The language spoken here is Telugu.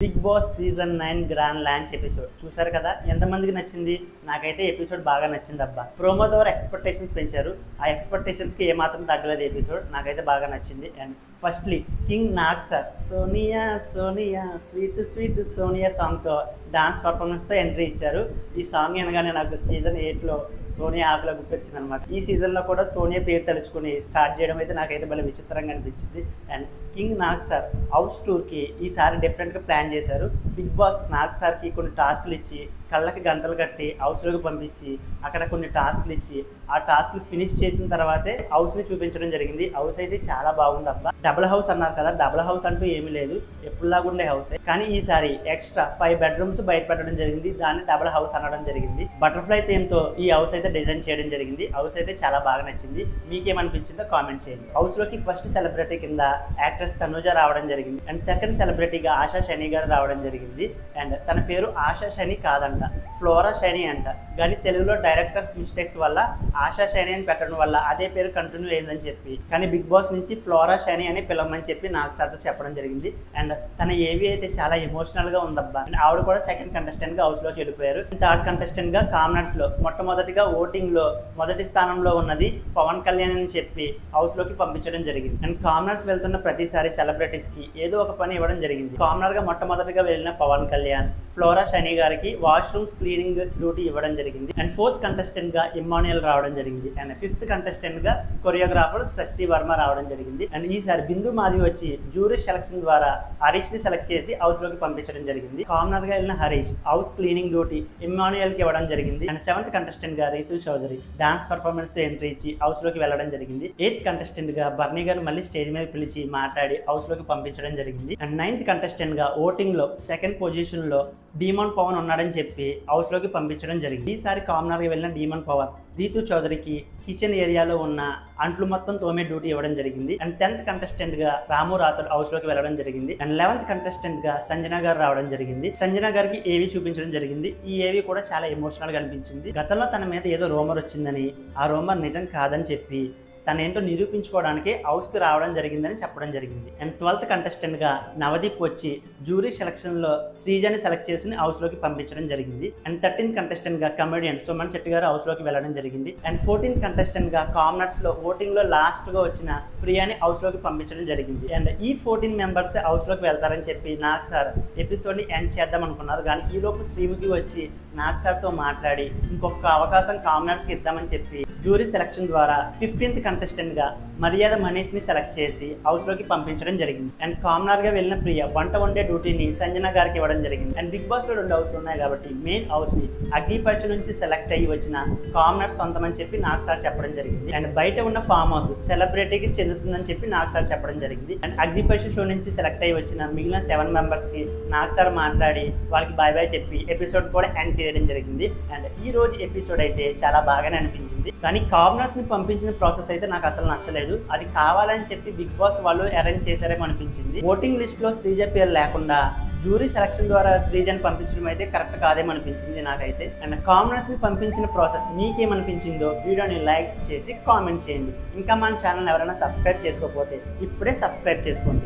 Big Boss season 9 grand launch episode చూసారు కదా, ఎంతమందికి నచ్చింది? నాకైతే ఎపిసోడ్ బాగా నచ్చింది అబ్బా. ప్రోమో ద్వారా ఎక్స్పెక్టేషన్స్ పెంచారు, ఆ ఎక్స్పెక్టేషన్స్కి ఏమాత్రం తగ్గలేదు ఎపిసోడ్. నాకైతే బాగా నచ్చింది. And firstly king Nag sir Sonia Sonia sweet sweet Sonia సాంగ్తో డాన్స్ పర్ఫార్మెన్స్తో ఎంట్రీ ఇచ్చారు. ఈ సాంగ్ అనగానే నాకు సీజన్ 8లో సోనియా ఆకులా గుర్తొచ్చింది అనమాట. ఈ సీజన్లో కూడా సోనియా పేరు తలుచుకుని స్టార్ట్ చేయడం అయితే నాకైతే భలే విచిత్రంగా అనిపించింది. And king Nag sir house టూర్కి ఈసారి డిఫరెంట్గా ప్లాన్ చేశారు. బిగ్ బాస్ నాగ్ సార్కి కొన్ని టాస్క్లు ఇచ్చి కళ్ళకి గంతలు కట్టి హౌస్లోకి పంపించి అక్కడ కొన్ని టాస్క్లు ఇచ్చి ఆ టాస్క్లు ఫినిష్ చేసిన తర్వాతే హౌస్ని చూపించడం జరిగింది. హౌస్ అయితే చాలా బాగుంది అబ్బా. డబుల్ హౌస్ అన్నారు కదా, డబుల్ హౌస్ అంటూ ఏమీ లేదు, ఎప్పుడులాగా ఉండే హౌస్. కానీ ఈసారి ఎక్స్ట్రా 5 బెడ్రూమ్స్ బయట పెట్టడం జరిగింది, దాన్ని డబుల్ హౌస్ అనడం జరిగింది. బటర్ఫ్లై థీమ్తో ఈ హౌస్ అయితే డిజైన్ చేయడం జరిగింది. హౌస్ అయితే చాలా బాగా నచ్చింది. మీకేమనిపించిందో కామెంట్ చేయండి. హౌస్లోకి ఫస్ట్ సెలబ్రిటీ కింద యాక్ట్రెస్ తనుజ రావడం జరిగింది. అండ్ సెకండ్ సెలబ్రిటీగా ఆశా శని గారు రావడం జరిగింది. అండ్ తన పేరు ఆశా శని కాదంట, ఫ్లోరా శని అంట. కానీ తెలుగులో డైరెక్టర్స్ మిస్టేక్స్ వల్ల ఆశా శని అని పెట్టడం వల్ల అదే పేరు కంటిన్యూ అయిందని చెప్పి, కానీ బిగ్ బాస్ నుంచి ఫ్లోరా శని అని పిలవమని చెప్పి నాకు సార్తో చెప్పడం జరిగింది. అండ్ తన ఏవి అయితే చాలా ఎమోషనల్గా ఉందబ్బా. అండ్ ఆవిడ కూడా సెకండ్ కంటెస్టెంట్గా హౌస్లోకి వెళ్ళిపోయారు. థర్డ్ కంటెస్టెంట్గా కామనర్స్లో మొట్టమొదటిగా ఓటింగ్లో మొదటి స్థానంలో ఉన్నది పవన్ కళ్యాణ్ అని చెప్పి హౌస్లోకి పంపించడం జరిగింది. అండ్ కామనర్స్ వెళ్తున్న ప్రతిసారి సెలబ్రిటీస్కి ఏదో ఒక పని ఇవ్వడం జరిగింది. కామనర్గా మొట్టమొదటిగా వెళ్ళిన పవన్ కళ్యాణ్ ఫ్లోరా శని గారికి వాష్రూమ్స్ క్లీనింగ్ డ్యూటీ ఇవ్వడం జరిగింది. అండ్ ఫోర్త్ కంటెస్టెంట్గా ఇమ్మాన్యుయల్ రావడం జరిగింది. అండ్ ఫిఫ్త్ కంటెస్టెంట్గా కొరియోగ్రాఫర్ సృష్టి వర్మ రావడం జరిగింది. అండ్ ఈసారి బిందు మాధవి వచ్చి జ్యూరీ సెలక్షన్ ద్వారా హరీష్ని సెలెక్ట్ చేసి హౌస్లోకి పంపించడం జరిగింది. కామనర్గా వెళ్ళిన హరీష్ హౌస్ క్లీనింగ్ డ్యూటీ ఇమ్మాన్యుయల్కి ఇవ్వడం జరిగింది. అండ్ సెవెంత్ కంటెస్టెంట్గా రీతు చౌదరి డాన్స్ పర్ఫార్మెన్స్తో ఎంట్రీ ఇచ్చి హౌస్లోకి వెళ్ళడం జరిగింది. ఎయిత్ కంటెస్టెంట్గా బర్నీ గారు మళ్ళీ స్టేజ్ మీద పిలిచి మాట్లాడి హౌస్లోకి పంపించడం జరిగింది. అండ్ నైన్త్ కంటెస్టెంట్గా ఓటింగ్లో సెకండ్ పొజిషన్లో డీమన్ పవన్ ఉన్నాడని చెప్పి హౌస్లోకి పంపించడం జరిగింది. ఈసారి కామనర్గా వెళ్ళిన డీమన్ పవన్ రీతు చౌదరికి కిచెన్ ఏరియాలో ఉన్న అంట్లు మొత్తం తోమే డ్యూటీ ఇవ్వడం జరిగింది. అండ్ 10th కంటెస్టెంట్గా రాము రాథోడ్ హౌస్లోకి వెళ్ళడం జరిగింది. అండ్ 11th కంటెస్టెంట్గా సంజన గారు రావడం జరిగింది. సంజన గారికి ఏవి చూపించడం జరిగింది. ఈ ఏవి కూడా చాలా ఎమోషనల్గా అనిపించింది. గతంలో తన మీద ఏదో రూమర్ వచ్చిందని, ఆ రూమర్ నిజం కాదని చెప్పి తను ఏంటో నిరూపించుకోవడానికి హౌస్కి రావడం జరిగిందని చెప్పడం జరిగింది. అండ్ 12th కంటెస్టెంట్గా నవదీప్ వచ్చి జ్యూరీ సెలక్షన్లో శ్రీజని సెలెక్ట్ చేసి హౌస్లోకి పంపించడం జరిగింది. అండ్ 13th కంటెస్టెంట్గా కమెడియన్ సుమన్ శెట్టి గారు హౌస్లోకి వెళ్ళడం జరిగింది. అండ్ 14th కంటెస్టెంట్గా కామనర్స్లో ఓటింగ్లో లాస్ట్గా వచ్చిన ప్రియాని హౌస్లోకి పంపించడం జరిగింది. అండ్ ఈ 14 మెంబర్స్ హౌస్లోకి వెళ్తారని చెప్పి నాగ్ సార్ ఎపిసోడ్ని ఎండ్ చేద్దాం అనుకున్నారు. కానీ ఈలోపు శ్రీముఖి వచ్చి నాగ్ సార్తో మాట్లాడి ఇంకొక అవకాశం కామనర్స్కి ఇద్దామని చెప్పి జ్యూరీ సెలక్షన్ ద్వారా 15th కంటెస్టెంట్గా మర్యాద మనీష్ని సెలెక్ట్ చేసి హౌస్లోకి పంపించడం జరిగింది. అండ్ కామనర్గా వెళ్ళిన ప్రియ వంట వండే డ్యూటీని సంజన గారికి ఇవ్వడం జరిగింది. అండ్ బిగ్ బాస్లో 2 హౌస్లు ఉన్నాయి కాబట్టి మెయిన్ హౌస్ని అగ్నిపరీక్ష నుంచి సెలెక్ట్ అయ్యి వచ్చిన కామనర్ సొంతమని చెప్పి నాగ్ సార్ చెప్పడం జరిగింది. అండ్ బయట ఉన్న ఫామ్ హౌస్ సెలబ్రిటీకి చెందుతుందని చెప్పి నాగ్ సార్ చెప్పడం జరిగింది. అండ్ అగ్నిపరీక్ష షో నుంచి సెలెక్ట్ అయ్యి వచ్చిన మిగిలిన 7 మెంబర్స్కి నాగ్ సార్ మాట్లాడి వాళ్ళకి బాయ్ బాయ్ చెప్పి ఎపిసోడ్ కూడా ఎండ్ చేయడం జరిగింది. అండ్ ఈ రోజు ఎపిసోడ్ అయితే చాలా బాగానే అనిపించింది. కానీ కామనర్స్ని పంపించిన ప్రాసెస్ అయితే నాకు అసలు నచ్చలేదు. అది కావాలని చెప్పి బిగ్ బాస్ వాళ్ళు అరేంజ్ చేశారేమో అనిపించింది. ఓటింగ్ లిస్ట్లో శ్రీజ పేరు లేకుండా జ్యూరీ సెలక్షన్ ద్వారా శ్రీజని పంపించడం అయితే కరెక్ట్ కాదేమో అనిపించింది నాకైతే. అండ్ కామనర్స్ని పంపించిన ప్రాసెస్ మీకేమనిపించిందో వీడియోని లైక్ చేసి కామెంట్ చేయండి. ఇంకా మన ఛానల్ ఎవరైనా సబ్స్క్రైబ్ చేసుకోకపోతే ఇప్పుడే సబ్స్క్రైబ్ చేసుకోండి.